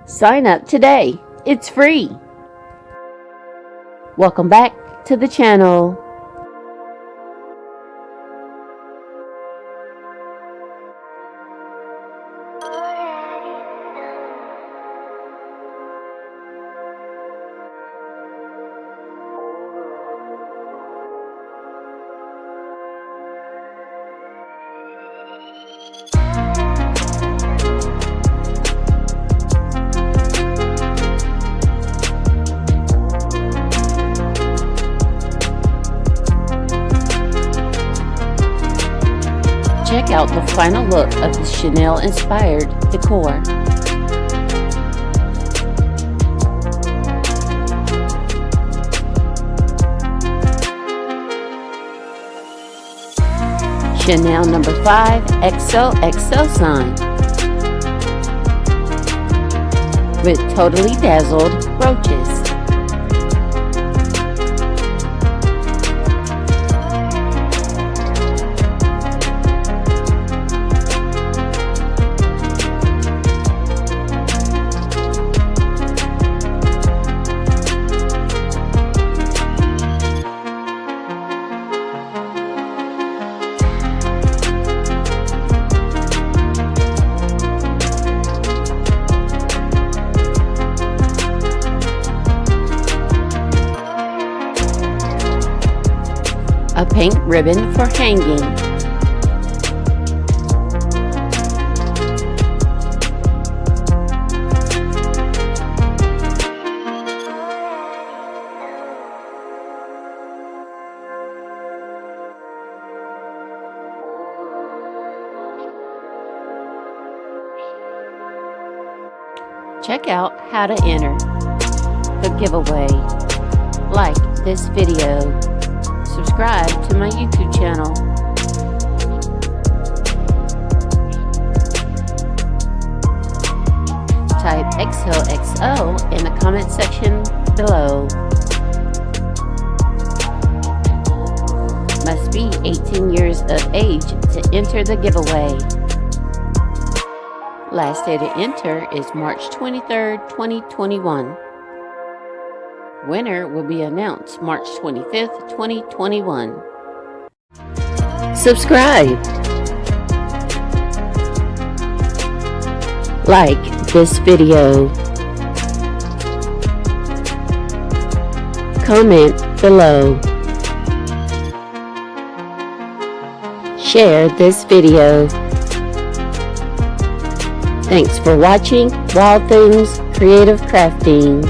Sign up today. It's free. Welcome back to the channel. Check out the final look of the Chanel-inspired decor. Chanel number 5 XOXO sign with totally dazzled brooches. A pink ribbon for hanging. Check out how to enter the giveaway. Like this video. Subscribe to my YouTube channel. Type XOXO in the comment section below. Must be 18 years of age to enter the giveaway. Last day to enter is March 23rd, 2021. Winner will be announced March 25th, 2021. Subscribe. Like this video. Comment below. Share this video. Thanks for watching Wild Things Creative Crafting.